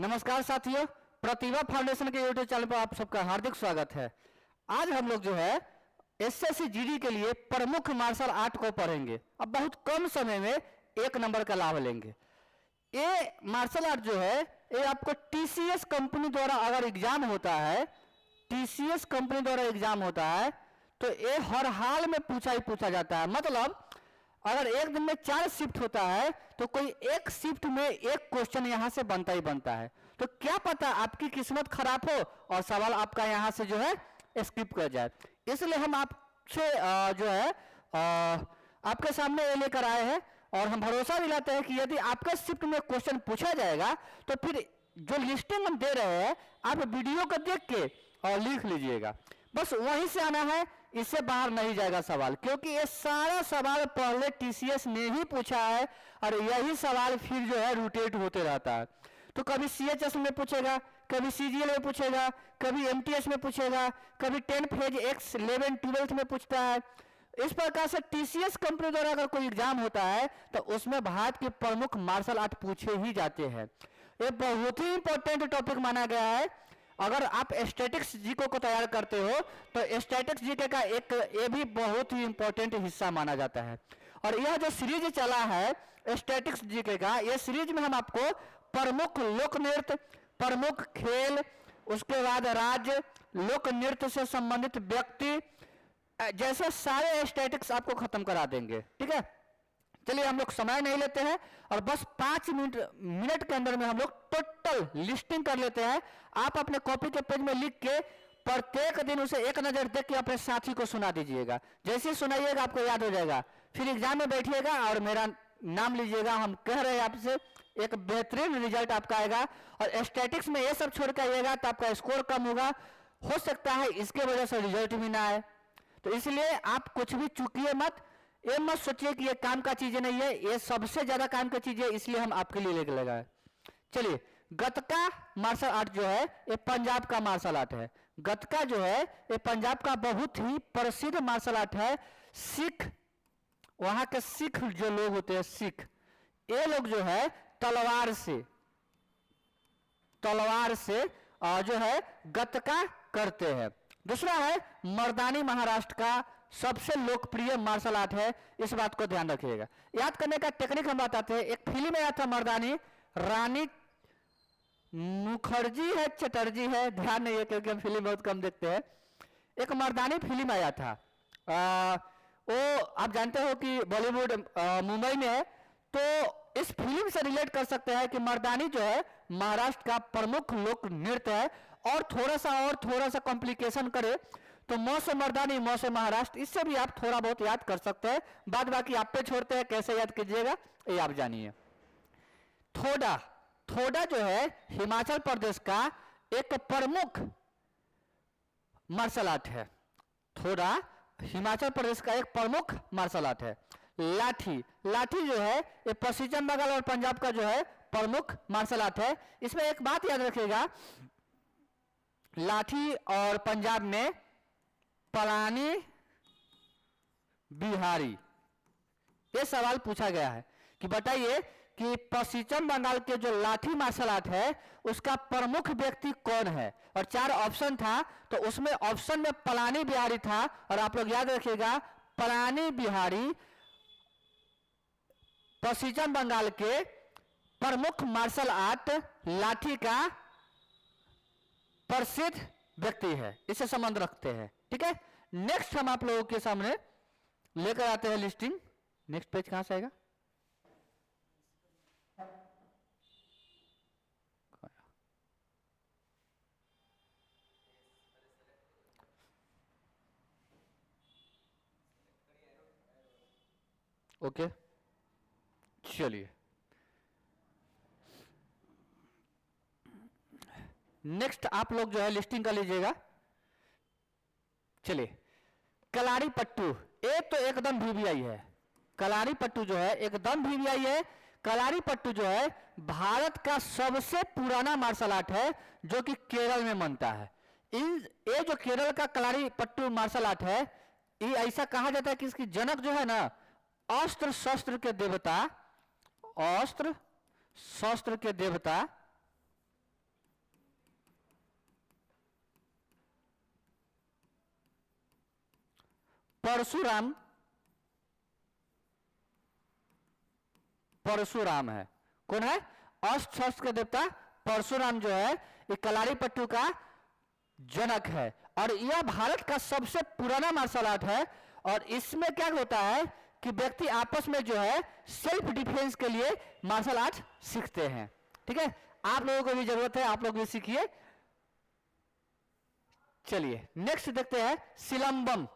नमस्कार साथियों, प्रतिभा फाउंडेशन के यूट्यूब चैनल पर आप सबका हार्दिक स्वागत है। आज हम लोग जो है एसएससी जीडी के लिए प्रमुख मार्शल आर्ट को पढ़ेंगे। अब बहुत कम समय में 1 नंबर का लाभ लेंगे। ये मार्शल आर्ट जो है ये आपको टीसीएस कंपनी द्वारा अगर एग्जाम होता है, टीसीएस कंपनी द्वारा एग्जाम होता है तो ये हर हाल में पूछा ही पूछा जाता है। मतलब अगर एक दिन में 4 शिफ्ट होता है तो कोई एक शिफ्ट में एक क्वेश्चन यहां से बनता ही बनता है। तो क्या पता आपकी किस्मत खराब हो और सवाल आपका यहां से जो है स्किप कर जाए। इसलिए हम आपसे जो है आपके सामने ये लेकर आए हैं और हम भरोसा दिलाते हैं कि यदि आपके शिफ्ट में क्वेश्चन पूछा जाएगा तो फिर जो लिस्टिंग हम दे रहे हैं आप वीडियो को देख के और लिख लीजिएगा। बस वहीं से आना है, इससे बाहर नहीं जाएगा सवाल, क्योंकि ये सारा सवाल पहले टीसीएस ने ही पूछा है और यही सवाल फिर जो है रोटेट होते रहता है। तो कभी सीएचएस में पूछेगा, कभी सीजीएल में पूछेगा, कभी एमटीएस में पूछेगा, कभी 10 फेज एक्स 11 12th में पूछता है। इस प्रकार से टीसीएस कंपनी द्वारा अगर कोई एग्जाम होता है तो उसमें भारत के प्रमुख मार्शल आर्ट पूछे ही जाते हैं। ये बहुत ही इंपॉर्टेंट टॉपिक माना गया है। अगर आप स्टैटिक्स जीके को तैयार करते हो तो स्टैटिक्स जीके का एक ये भी बहुत ही इंपॉर्टेंट हिस्सा माना जाता है। और यह जो सीरीज चला है स्टैटिक्स जीके का, यह सीरीज में हम आपको प्रमुख लोक नृत्य, प्रमुख खेल, उसके बाद राज्य, लोक नृत्य से संबंधित व्यक्ति जैसे सारे स्टैटिक्स आपको खत्म करा देंगे। ठीक है, चलिए हम लोग समय नहीं लेते हैं और बस 5 मिनट के अंदर में हम लोग टोटल लिस्टिंग कर लेते हैं। आप अपने कॉपी के पेज में लिख के प्रत्येक दिन उसे एक नजर देख के अपने साथी को सुना दीजिएगा। जैसे ही सुनाइएगा आपको याद हो जाएगा, फिर एग्जाम में बैठिएगा और मेरा नाम लीजिएगा। हम कह रहे हैं आपसे एक बेहतरीन रिजल्ट आपका आएगा। और स्टैटिक्स में ये सब छोड़ के आइएगा तो आपका स्कोर कम होगा, हो सकता है इसके वजह से रिजल्ट भी ना आए। तो इसलिए आप कुछ भी चूकिए मत, ये मत सोचिए कि ये काम का चीजें नहीं है, ये सबसे ज्यादा काम की चीज है, इसलिए हम आपके लिए लेकर लगाए। चलिए, गतका मार्शल आर्ट जो है ये पंजाब का मार्शल आर्ट है। गतका जो है ये पंजाब का बहुत ही प्रसिद्ध मार्शल आर्ट है। सिख, वहां के सिख जो लोग होते हैं, सिख, ये लोग जो है तलवार से जो है गतका करते हैं। दूसरा है मर्दानी, महाराष्ट्र का सबसे लोकप्रिय मार्शल आर्ट है, इस बात को ध्यान रखिएगा। याद करने का टेक्निक हम बताते हैं। एक फिल्म आया था मर्दानी, रानी मुखर्जी है चटर्जी है, ध्यान नहीं है क्योंकि हम फिल्म बहुत कम देखते हैं। एक मर्दानी फिल्म आया था, वो आप जानते हो कि बॉलीवुड मुंबई में है। तो इस फिल्म से रिलेट कर सकते हैं कि मर्दानी जो है महाराष्ट्र का प्रमुख लोक नृत्य है। और थोड़ा सा कॉम्प्लिकेशन करे तो मौ से मर्दानी, मौ से महाराष्ट्र, इससे भी आप थोड़ा बहुत याद कर सकते हैं। बाद बाकी आप पे छोड़ते हैं, कैसे याद कीजिएगा ये आप जानिए। थोड़ा जो है हिमाचल प्रदेश का एक प्रमुख मार्शल आर्ट है। थोड़ा हिमाचल प्रदेश का एक प्रमुख मार्शल आर्ट है। लाठी जो है ये पश्चिम बंगाल और पंजाब का जो है प्रमुख मार्शल आर्ट है। इसमें एक बात याद रखिएगा, लाठी और पंजाब में पलानी बिहारी, ये सवाल पूछा गया है कि बताइए कि पश्चिम बंगाल के जो लाठी मार्शल आर्ट है उसका प्रमुख व्यक्ति कौन है। और 4 ऑप्शन था, तो उसमें ऑप्शन में पलानी बिहारी था। और आप लोग याद रखिएगा, पलानी बिहारी पश्चिम बंगाल के प्रमुख मार्शल आर्ट लाठी का प्रसिद्ध व्यक्ति है, इससे संबंध रखते हैं। ठीक है, नेक्स्ट हम आप लोगों के सामने लेकर आते हैं लिस्टिंग। नेक्स्ट पेज कहां से आएगा? ओके, चलिए नेक्स्ट आप लोग जो है लिस्टिंग कर लीजिएगा। चलिए, कलारी पट्टू, ये तो एकदम वीवीआई है। कलारी पट्टू जो है एकदम वीवीआई है। कलारी पट्टू जो है भारत का सबसे पुराना मार्शल आर्ट है जो कि केरल में बनता है। ये जो केरल का कलारी पट्टू मार्शल आर्ट है, ये ऐसा कहा जाता है कि इसकी जनक जो है ना, अस्त्र शस्त्र के देवता परशुराम, परशुराम है। कौन है? अस्त्र शस्त्र के देवता परशुराम जो है ये कलारीपट्टू का जनक है और यह भारत का सबसे पुराना मार्शल आर्ट है। और इसमें क्या होता है कि व्यक्ति आपस में जो है सेल्फ डिफेंस के लिए मार्शल आर्ट सीखते हैं। ठीक है, आप लोगों को भी जरूरत है, आप लोग भी सीखिए। चलिए नेक्स्ट देखते हैं सिलंबम।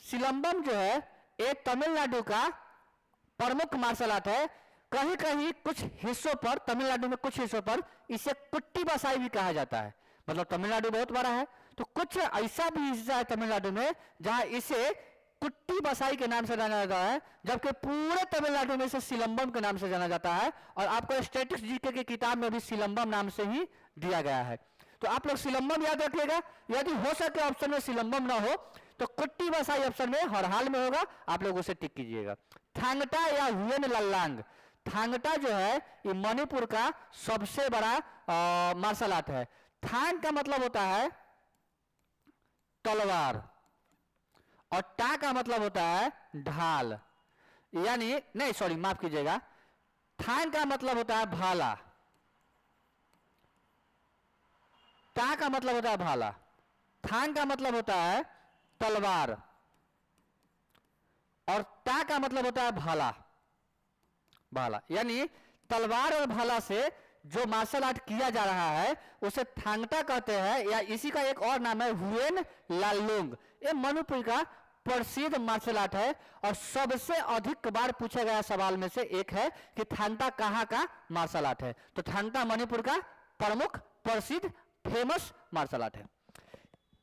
सिलंबम जो है एक तमिलनाडु का प्रमुख मार्शल आर्ट है। कहीं कहीं कुछ हिस्सों पर, तमिलनाडु में कुछ हिस्सों पर इसे कुट्टी बसाई भी कहा जाता है। मतलब तमिलनाडु बहुत बड़ा है तो कुछ ऐसा भी हिस्सा है तमिलनाडु में जहां इसे कुट्टी बसाई के नाम से जाना जाता है, जबकि पूरे तमिलनाडु में इसे सिलंबम के नाम से जाना जाता है। और आपको स्टैटिक्स जीके की किताब में भी सिलंबम नाम से ही दिया गया है। तो आप लोग सिलंबम याद रखिएगा। यदि हो सके ऑप्शन में सिलंबम ना हो तो कुट्टी बसाई ऑप्शन में हर हाल में होगा, आप लोग उसे टिक कीजिएगा। थांगटा या हुएन लल्लांग, थांगटा जो है ये मणिपुर का सबसे बड़ा मार्शल आर्ट है। थांग का मतलब होता है तलवार और टा का मतलब होता है ढाल, यानी नहीं सॉरी माफ कीजिएगा, थांग का मतलब होता है भाला, टा का मतलब होता है भाला, थांग का मतलब होता है तलवार और टा का मतलब होता है भाला। भाला यानी तलवार और भाला से जो मार्शल आर्ट किया जा रहा है उसे थांगटा कहते हैं, या इसी का एक और नाम है हुएन लालुंग। ये मणिपुर का प्रसिद्ध मार्शल आर्ट है और सबसे अधिक बार पूछे गया सवाल में से एक है कि थांगटा कहाँ का मार्शल आर्ट है। तो थांगटा मणिपुर का प्रमुख प्रसिद्ध फेमस मार्शल आर्ट है।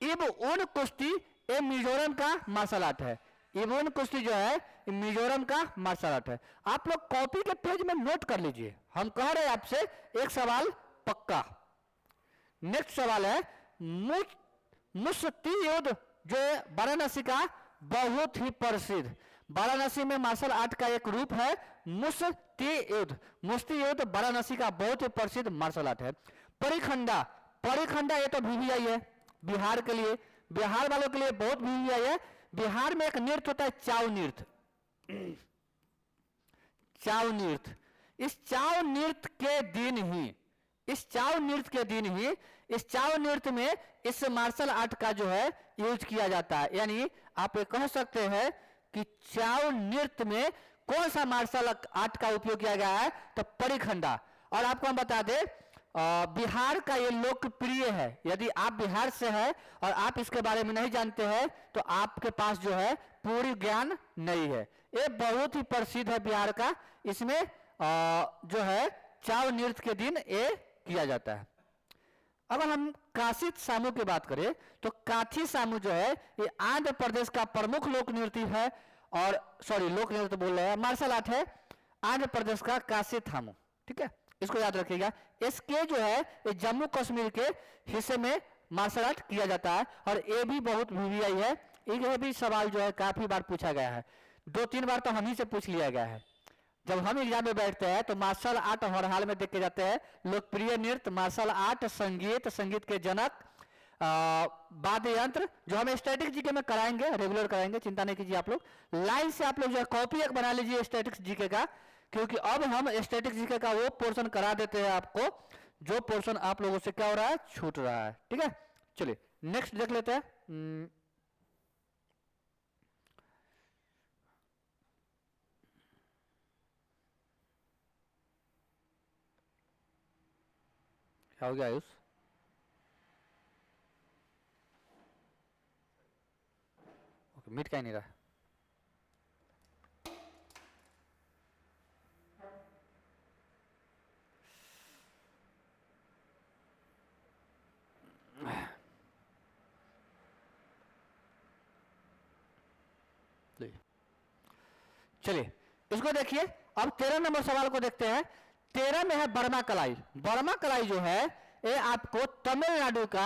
इबोन कुश्ती ये मिजोरम का मार्शल आर्ट है। इबोन कुश्ती जो है मिजोरम का मार्शल आर्ट है। आप लोग कॉपी के पेज में नोट कर लीजिए, हम कह रहे हैं आपसे एक सवाल पक्का। नेक्स्ट सवाल है मुष्टि युद्ध जो वाराणसी का बहुत ही प्रसिद्ध, वाराणसी में मार्शल आर्ट का एक रूप है मुष्टि युद्ध। मुष्टि युद्ध वाराणसी का बहुत ही प्रसिद्ध मार्शल आर्ट है। परिखंडा, परिखंडा ये तो वीवीआई है बिहार के लिए, बिहार वालों के लिए बहुत वीवीआई है। बिहार में एक नृत्य होता है चाव नृत्य, चाव नृत्य। इस चाव नृत्य के दिन ही, इस चाव नृत्य के दिन ही इस चाव नृत्य में इस मार्शल आर्ट का जो है यूज किया जाता है। यानी आप ये कह सकते हैं कि चाव नृत्य में कौन सा मार्शल आर्ट का उपयोग किया गया है, तो परिखंडा। और आपको हम बता दें बिहार का ये लोकप्रिय है। यदि आप बिहार से हैं और आप इसके बारे में नहीं जानते हैं तो आपके पास जो है पूरी ज्ञान नहीं है। ये बहुत ही प्रसिद्ध है बिहार का। इसमें जो है चाव नृत्य के दिन ये किया जाता है। अगर हम काशी सामू की बात करें तो काठी सामू जो है ये आंध्र प्रदेश का प्रमुख लोक नृत्य है, और सॉरी लोक नृत्य बोल रहे हैं, मार्शल आर्ट है आंध्र प्रदेश का काशी थामू। ठीक है, इसको याद रखिएगा। इसके जो है ये जम्मू कश्मीर के हिस्से में मार्शल आर्ट किया जाता है और ये भी बहुत वीवीआई है। ये भी सवाल जो है काफी बार पूछा गया है, 2-3 बार तो हम ही से पूछ लिया गया है। जब हम एग्जाम में बैठते हैं तो मार्शल आर्ट हर हाल में देख के जाते हैं। लोकप्रिय नृत्य, मार्शल आर्ट, संगीत, संगीत के जनक, वाद्य यंत्र, जो हम स्टैटिक्स जीके में कराएंगे, रेगुलर कराएंगे, चिंता नहीं कीजिए आप लोग। लाइन से आप लोग जो है कॉपी एक बना लीजिए स्टैटिक्स जीके का, क्योंकि अब हम स्टैटिक्स जीके का वो पोर्शन करा देते हैं आपको जो पोर्शन आप लोगों से क्या हो रहा है, छूट रहा है। ठीक है, चलिए नेक्स्ट देख लेते हैं। क्या हो गया आयुष? ओके, मिट क्या नहीं रहा। चलिए इसको देखिए। अब 13 नंबर सवाल को देखते हैं। 13 में है बर्मा कलाई। बर्मा कलाई जो है ये आपको तमिलनाडु का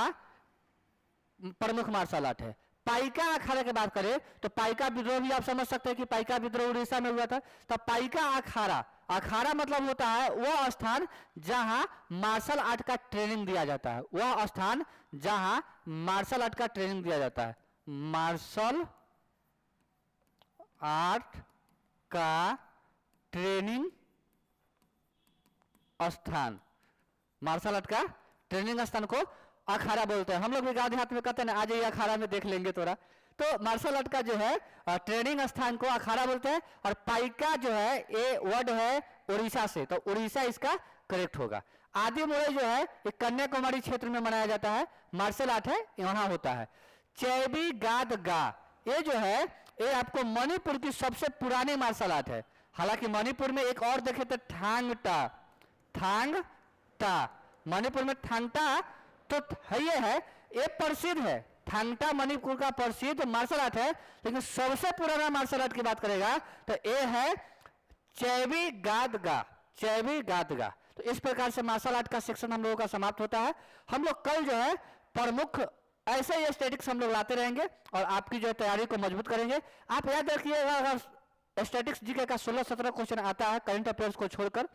प्रमुख मार्शल आर्ट है। पाइका अखाड़ा की बात करें तो पाइका विद्रोह भी आप समझ सकते हैं कि पाइका विद्रोह उड़ीसा में हुआ था। तो पाइका अखाड़ा, अखाड़ा मतलब होता है वह स्थान जहां मार्शल आर्ट का ट्रेनिंग दिया जाता है, वह स्थान जहां मार्शल आर्ट का ट्रेनिंग दिया जाता है। मार्शल आर्ट का ट्रेनिंग स्थान, मार्शल आर्ट का ट्रेनिंग स्थान को अखाड़ा बोलते हैं। हम लोग भी गांव देहात में कहते हैं ना, आज ये अखाड़ा में देख लेंगे थोड़ा। तो मार्शल आर्ट का जो है ट्रेनिंग स्थान को अखाड़ा बोलते हैं। और पाइका जो है ये वर्ड है उड़ीसा से, तो उड़ीसा इसका करेक्ट होगा। आदि मुरई जो है ये कन्याकुमारी क्षेत्र में मनाया जाता है, मार्शल आर्ट है, यहाँ होता है। चैबी गाद गा, ये जो है ये आपको मणिपुर की सबसे पुरानी मार्शल आर्ट है। हालांकि मणिपुर में एक और देखे तो थांगटा, थांगटा मणिपुर में थांगटा तो है, ये प्रसिद्ध है। थांगटा मणिपुर का प्रसिद्ध मार्शल आर्ट है, लेकिन सबसे पुराना मार्शल आर्ट की बात करेगा तो ये है चैबी गादगा, चैबी गादगा। तो इस प्रकार से मार्शल आर्ट का सेक्शन हम लोगों का समाप्त होता है। हम लोग कल जो है प्रमुख ऐसे ही स्टैटिक्स हम लोग लाते रहेंगे और आपकी जो तैयारी को मजबूत करेंगे। आप याद रखिएगा, अगर स्टैटिक्स जीके का 16-17 क्वेश्चन आता है करंट अफेयर्स को छोड़कर,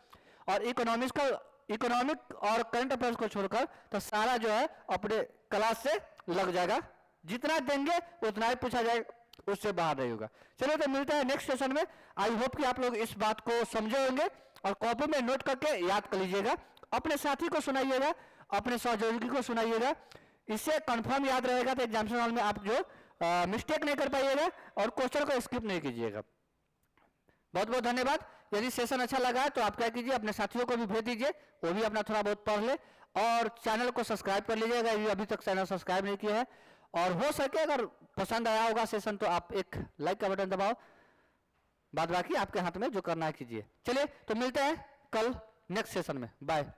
और इकोनॉमिक और करंट अफेयर्स को छोड़कर, तो सारा जो है अपने क्लास से लग जाएगा। जितना देंगे उतना ही पूछा जाएगा, उससे बाहर नहीं होगा। चलिए तो मिलते हैं नेक्स्ट सेशन में। आई होप कि आप लोग इस बात को समझे होंगे और कॉपी में नोट करके याद कर लीजिएगा। अपने साथी को सुनाइएगा, अपने सहयोगी को सुनाइएगा, इससे कंफर्म याद रहेगा। तो एग्जामिनेशन हॉल में आप जो मिस्टेक नहीं कर पाइएगा और क्वेश्चन को स्किप नहीं कीजिएगा। बहुत बहुत धन्यवाद। यदि सेशन अच्छा लगा है तो आप क्या कीजिए, अपने साथियों को भी भेज दीजिए, वो भी अपना थोड़ा बहुत पढ़ ले, और चैनल को सब्सक्राइब कर लीजिएगा यदि अभी तक चैनल सब्सक्राइब नहीं किया है। और हो सके अगर पसंद आया होगा सेशन तो आप एक लाइक का बटन दबाओ, बाद बाकी आपके हाथ में जो करना है कीजिए। चलिए तो मिलते हैं कल नेक्स्ट सेशन में। बाय।